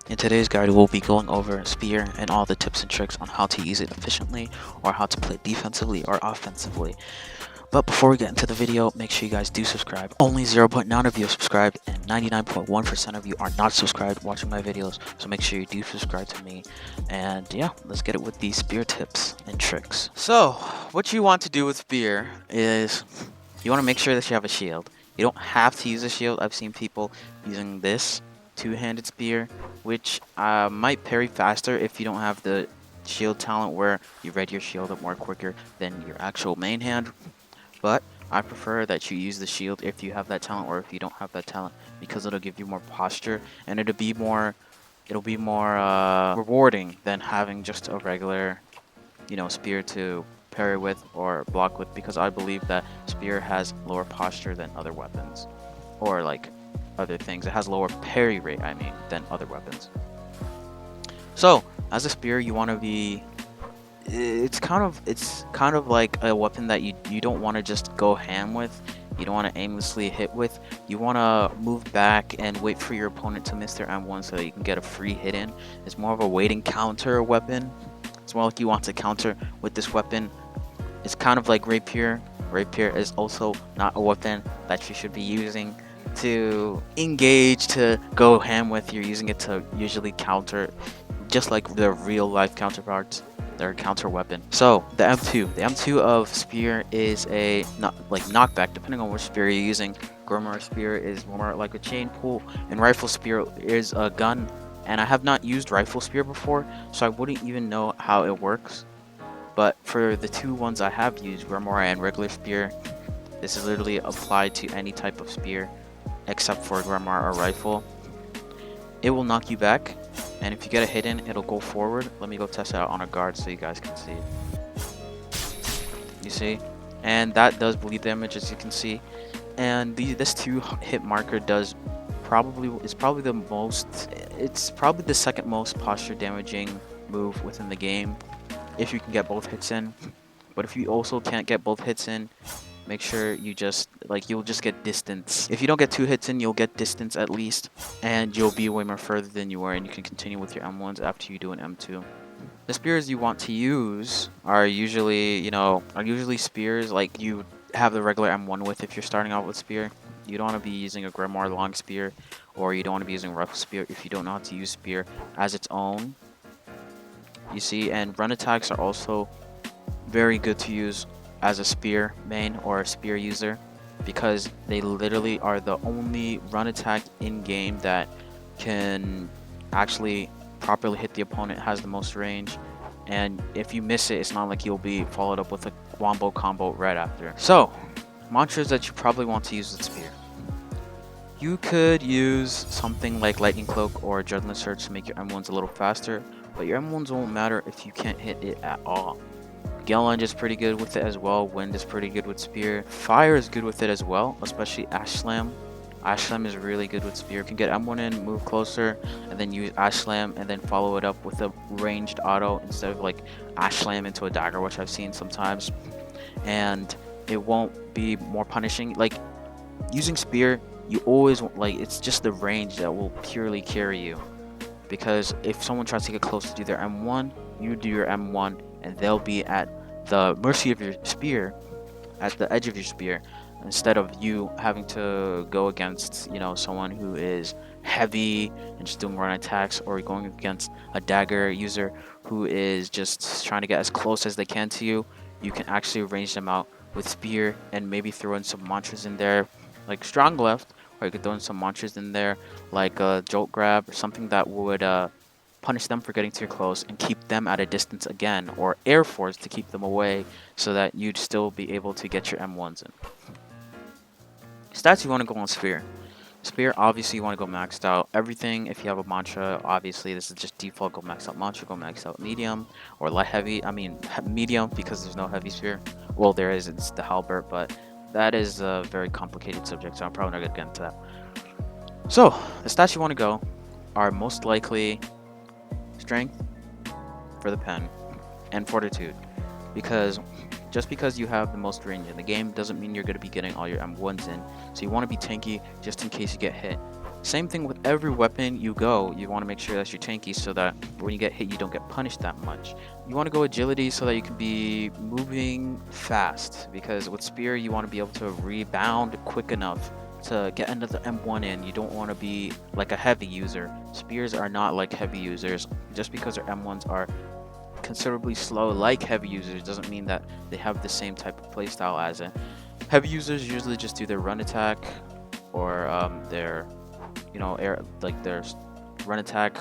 In today's guide, we'll be going over Spear and all the tips and tricks on how to use it efficiently or how to play defensively or offensively. But before we get into the video, make sure you guys do subscribe. Only 0.9 of you are subscribed and 99.1% of you are not subscribed watching my videos. So make sure you do subscribe to me. And yeah, let's get it with these Spear tips and tricks. So what you want to do with Spear is you want to make sure that you have a shield. You don't have to use a shield. I've seen people using this two-handed spear, which might parry faster if you don't have the shield talent where you ready your shield up more quicker than your actual main hand. But I prefer that you use the shield if you have that talent or if you don't have that talent, because it'll give you more posture and it'll be more rewarding than having just a regular, spear to parry with or block with, because I believe that spear has lower posture than other weapons or like other things. It has lower parry rate, I mean, than other weapons. So as a spear, you want to be it's kind of like a weapon that you don't want to just go ham with. You don't want to aimlessly hit with. You want to move back and wait for your opponent to miss their M1 so that you can get a free hit in. It's more of a waiting counter weapon. It's more like you want to counter with this weapon. It's kind of like rapier. Rapier is also not a weapon that you should be using to engage, to go ham with. You're using it to usually counter, just like the real life counterparts. Their counter weapon. So the M2 of spear is a knockback, depending on which spear you're using. Grimoire spear is more like a chain pull, and rifle spear is a gun. And I have not used rifle spear before, so I wouldn't even know how it works. But for the two ones I have used, Grimoire and regular spear, this is literally applied to any type of spear except for Grimoire or rifle. It will knock you back, and if you get a hit in, it'll go forward. Let me go test it out on a guard so you guys can see. You see? And that does bleed damage, as you can see. And this 2-hit marker is probably the second most posture damaging move within the game, if you can get both hits in. But if you also can't get both hits in, make sure you you'll just get distance. If you don't get 2 hits in, you'll get distance at least, and you'll be way more further than you were, and you can continue with your M1s after you do an M2. The spears you want to use are usually spears like you have the regular M1 with if you're starting out with spear. You don't want to be using a Grimoire long spear, or you don't want to be using rifle spear if you don't know how to use spear as its own. You see, and run attacks are also very good to use as a spear main or a spear user, because they literally are the only run attack in game that can actually properly hit the opponent, has the most range, and if you miss it, it's not like you'll be followed up with a wombo combo right after. So mantras that you probably want to use with spear: you could use something like lightning cloak or adrenaline surge to make your M1s a little faster, but your M1s won't matter if you can't hit it at all. Gale Lunge is pretty good with it as well. Wind is pretty good with spear. Fire is good with it as well, especially Ash Slam. Ash Slam is really good with spear. You can get M1 in, move closer, and then use Ash Slam, and then follow it up with a ranged auto instead of like Ash Slam into a dagger, which I've seen sometimes. And it won't be more punishing. Like using spear, you always it's just the range that will purely carry you. Because if someone tries to get close to do their M1, you do your M1, and they'll be at the mercy of your spear, at the edge of your spear, instead of you having to go against someone who is heavy and just doing run attacks, or going against a dagger user who is just trying to get as close as they can to you. You can actually range them out with spear and maybe throw in some mantras in there like strong left, or you could throw in some mantras in there like a jolt grab or something that would punish them for getting too close and keep them at a distance again, or air force to keep them away so that you'd still be able to get your M1s in. Stats you want to go on spear. Spear, obviously you want to go maxed out. Everything, if you have a mantra, obviously this is just default, go maxed out mantra, go maxed out medium, or light heavy. I mean medium, because there's no heavy spear. Well, there is, it's the halberd, but that is a very complicated subject, so I'm probably not going to get into that. So, the stats you want to go are most likely strength for the pen and fortitude, because just because you have the most range in the game doesn't mean you're going to be getting all your M1s in, so you want to be tanky just in case you get hit. Same thing with every weapon you go. You want to make sure that you're tanky so that when you get hit, you don't get punished that much. You want to go agility so that you can be moving fast, because with spear, you want to be able to rebound quick enough to get another M1 in. You don't want to be like a heavy user. Spears are not like heavy users. Just because their M1s are considerably slow like heavy users doesn't mean that they have the same type of playstyle as it. Heavy users usually just do their run attack or their air, like their run attack,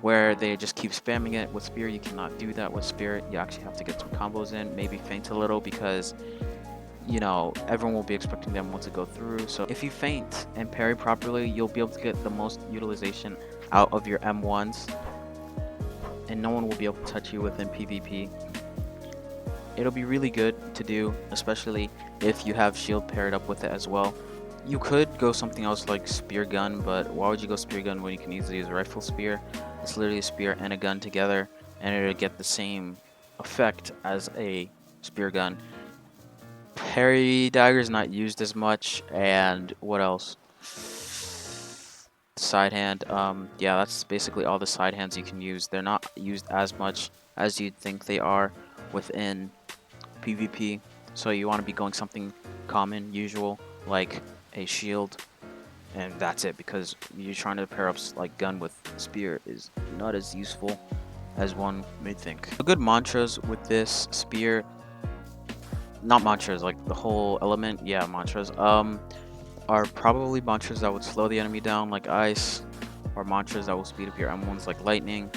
where they just keep spamming it. With spear, you cannot do that. With spear, you actually have to get some combos in, maybe feint a little, because everyone will be expecting them to go through. So if you feint and parry properly, you'll be able to get the most utilization out of your M1s, and no one will be able to touch you within PvP. It'll be really good to do, especially if you have shield paired up with it as well. You could go something else like spear gun, but why would you go spear gun when you can easily use a rifle spear? It's literally a spear and a gun together, and it'll get the same effect as a spear gun. Parry dagger is not used as much, and what else? Side hand. Yeah, that's basically all the side hands you can use. They're not used as much as you'd think they are within PvP. So you want to be going something common, usual, like a shield, and that's it, because you're trying to pair up like gun with spear is not as useful as one may think. The good mantras with this spear, not mantras, like the whole element, yeah, mantras, are probably mantras that would slow the enemy down like ice, or mantras that will speed up your M1s like lightning.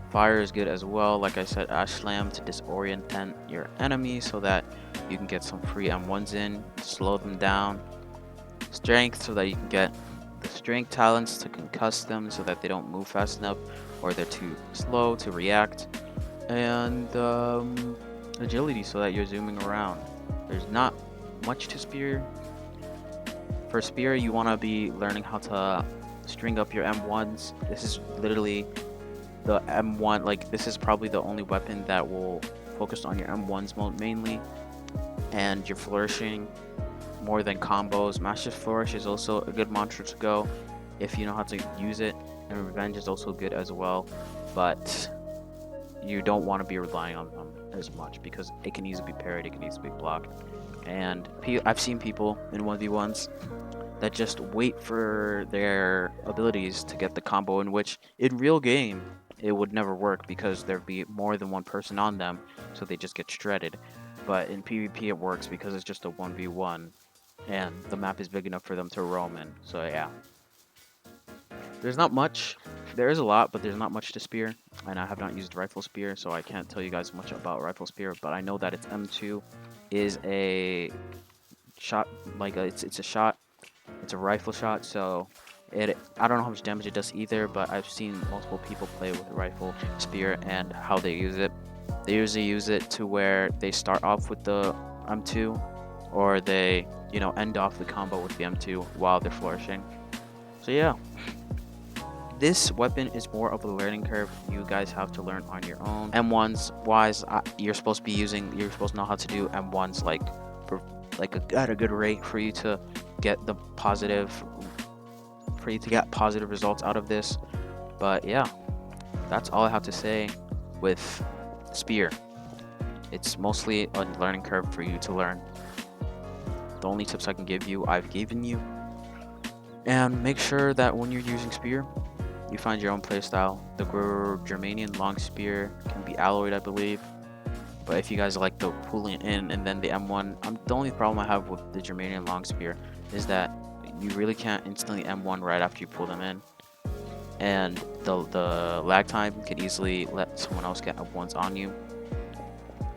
Fire is good as well, like I said, Ash Slam to disorient your enemy so that you can get some free M1s in, slow them down. Strength, so that you can get the strength talents to concuss them so that they don't move fast enough or they're too slow to react. And agility, so that you're zooming around. There's not much to spear. For spear, you want to be learning how to string up your M1s. This is literally the M1, like this is probably the only weapon that will focus on your M1s mainly, and your flourishing more than combos. Master Flourish is also a good mantra to go if you know how to use it, and Revenge is also good as well, but you don't want to be relying on them as much because it can easily be parried, it can easily be blocked. And I've seen people in 1v1s that just wait for their abilities to get the combo, in which in real game it would never work because there'd be more than one person on them, so they just get shredded. But in PvP it works because it's just a 1v1 and the map is big enough for them to roam in. So yeah, there's not much. There is a lot, but there's not much to spear, and I have not used rifle spear, so I can't tell you guys much about rifle spear, but I know that its M2 is a shot, like it's a shot, it's a rifle shot, so I don't know how much damage it does either, but I've seen multiple people play with a rifle spear and how they use it. They usually use it to where they start off with the M2, or they end off the combo with the M2 while they're flourishing. So yeah, this weapon is more of a learning curve. You guys have to learn on your own. M1s wise, you're supposed to know how to do M1s at a good rate for you to get positive results out of this. But yeah, that's all I have to say with spear. It's mostly a learning curve for you to learn. The only tips I can give you, I've given you. And make sure that when you're using spear, you find your own playstyle. The Germanian long spear can be alloyed, I believe. But if you guys like the pulling in and then the M1, the only problem I have with the Germanian long spear is that you really can't instantly M1 right after you pull them in. And the lag time can easily let someone else get M1s on you.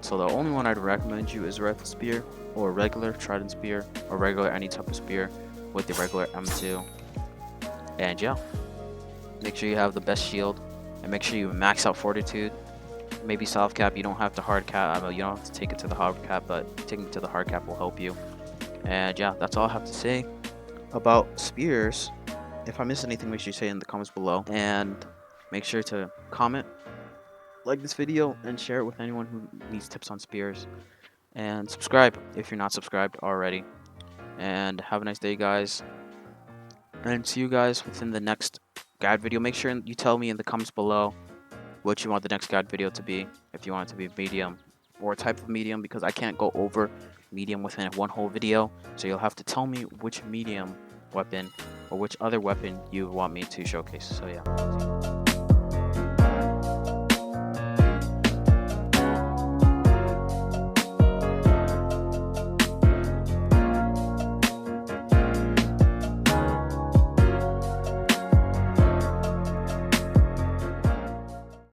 So the only one I'd recommend you is rifle spear, or regular trident spear, or regular any type of spear with the regular M2. And yeah, make sure you have the best shield, and make sure you max out fortitude. Maybe soft cap, you don't have to hard cap. You don't have to take it to the hard cap, but taking it to the hard cap will help you. And yeah, that's all I have to say about spears. If I missed anything, make sure you say it in the comments below, and make sure to comment, like this video, and share it with anyone who needs tips on spears, and subscribe if you're not subscribed already. And have a nice day, guys, and see you guys within the next guide video. Make sure you tell me in the comments below what you want the next guide video to be. If you want it to be medium or a type of medium, because I can't go over medium within one whole video. So you'll have to tell me which medium weapon or which other weapon you want me to showcase. So yeah.